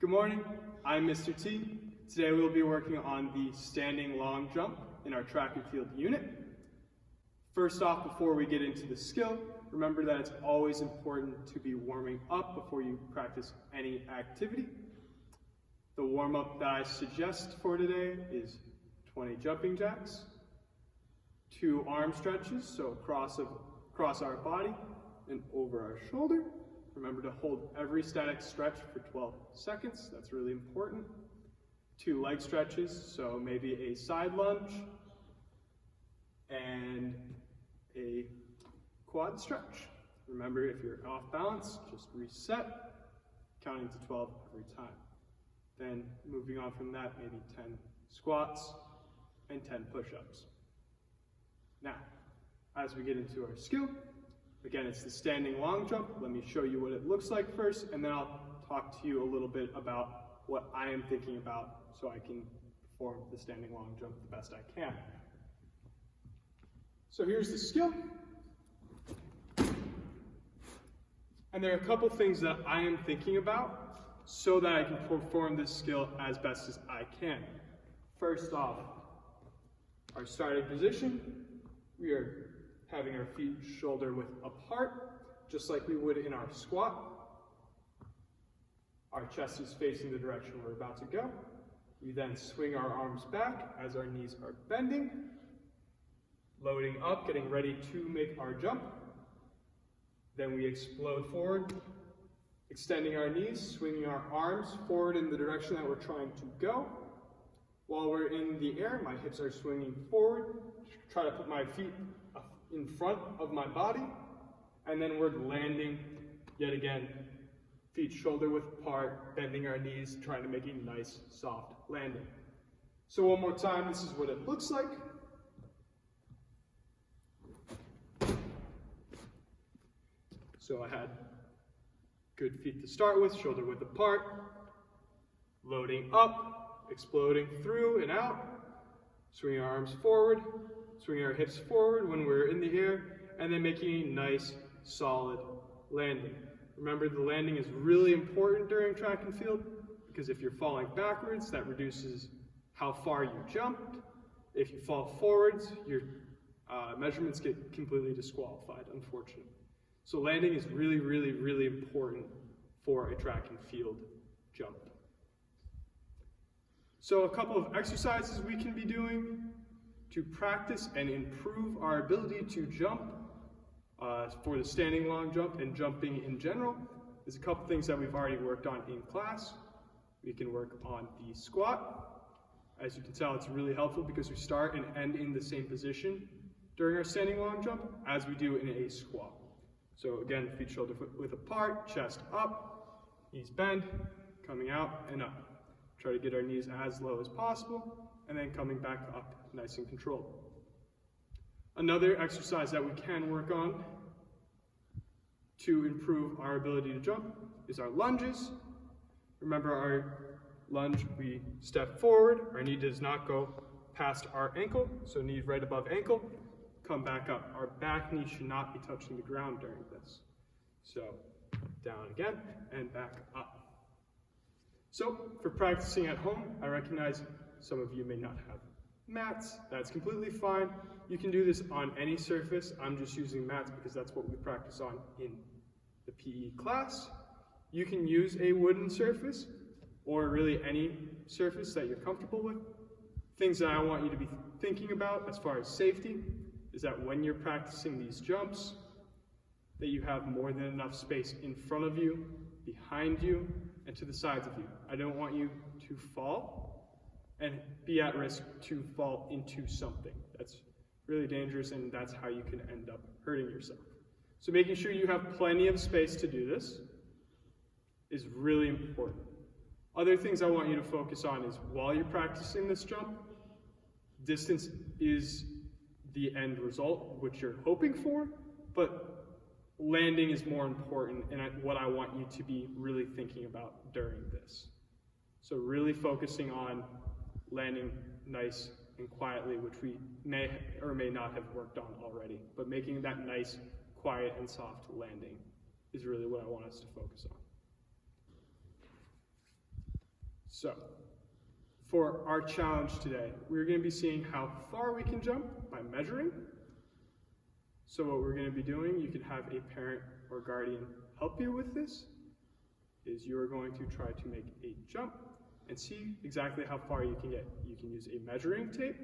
Good morning, I'm Mr. T. Today we'll be working on the standing long jump in our track and field unit. First off, before we get into the skill, remember that it's always important to be warming up before you practice any activity. The warm-up that I suggest for today is 20 jumping jacks, 2 arm stretches, so across our body and over our shoulder. Remember to hold every static stretch for 12 seconds, that's really important. 2 leg stretches, so maybe a side lunge and a quad stretch. Remember, if you're off balance, just reset, counting to 12 every time. Then moving on from that, maybe 10 squats and 10 push-ups. Now, as we get into our skill, again, it's the standing long jump. Let me show you what it looks like first, and then I'll talk to you a little bit about what I am thinking about so I can perform the standing long jump the best I can. So here's the skill. And there are a couple things that I am thinking about so that I can perform this skill as best as I can. First off, our starting position, we are having our feet shoulder width apart, just like we would in our squat. Our chest is facing the direction we're about to go. We then swing our arms back as our knees are bending, loading up, getting ready to make our jump. Then we explode forward, extending our knees, swinging our arms forward in the direction that we're trying to go. While we're in the air, my hips are swinging forward. Try to put my feet in front of my body, and then we're landing yet again, feet shoulder width apart, bending our knees, trying to make a nice soft landing. So one more time, this is what it looks like. So I had good feet to start with, shoulder width apart, loading up, exploding through and out, swinging our arms forward, swinging our hips forward when we're in the air, and then making a nice, solid landing. Remember, the landing is really important during track and field because if you're falling backwards, that reduces how far you jumped. If you fall forwards, your measurements get completely disqualified, unfortunately. So landing is really, really, really important for a track and field jump. So a couple of exercises we can be doing to practice and improve our ability to jump for the standing long jump and jumping in general. There's a couple things that we've already worked on in class. We can work on the squat. As you can tell, it's really helpful because we start and end in the same position during our standing long jump as we do in a squat. So again, feet shoulder width apart, chest up, knees bend, coming out and up. Try to get our knees as low as possible, and then coming back up nice and controlled. Another exercise that we can work on to improve our ability to jump is our lunges. Remember our lunge, we step forward, our knee does not go past our ankle, so knee right above ankle, come back up. Our back knee should not be touching the ground during this. So down again and back up. So for practicing at home, I recognize some of you may not have mats. That's completely fine. You can do this on any surface. I'm just using mats because that's what we practice on in the PE class. You can use a wooden surface or really any surface that you're comfortable with. Things that I want you to be thinking about as far as safety is that when you're practicing these jumps, that you have more than enough space in front of you, behind you, and to the sides of you. I don't want you to fall and be at risk to fall into something. That's really dangerous, and that's how you can end up hurting yourself. So making sure you have plenty of space to do this is really important. Other things I want you to focus on is while you're practicing this jump, distance is the end result, which you're hoping for, but landing is more important and what I want you to be really thinking about during this. So really focusing on landing nice and quietly, which we may or may not have worked on already, but making that nice, quiet, and soft landing is really what I want us to focus on. So, for our challenge today, we're going to be seeing how far we can jump by measuring. So what we're going to be doing, you can have a parent or guardian help you with this, is you're going to try to make a jump and see exactly how far you can get. You can use a measuring tape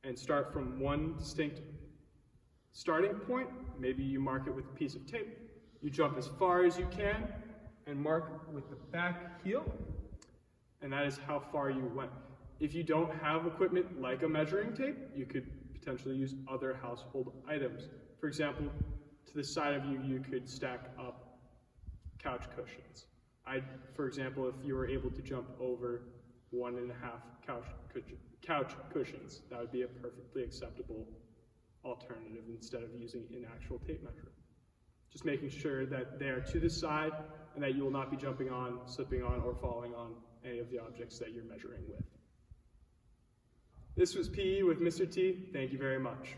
and start from one distinct starting point. Maybe you mark it with a piece of tape. You jump as far as you can and mark with the back heel, and that is how far you went. If you don't have equipment like a measuring tape, you could potentially use other household items. For example, to the side of you, you could stack up couch cushions. For example, if you were able to jump over 1.5 couch cushions, that would be a perfectly acceptable alternative instead of using an actual tape measure. Just making sure that they are to the side and that you will not be jumping on, slipping on, or falling on any of the objects that you're measuring with. This was PE with Mr. T. Thank you very much.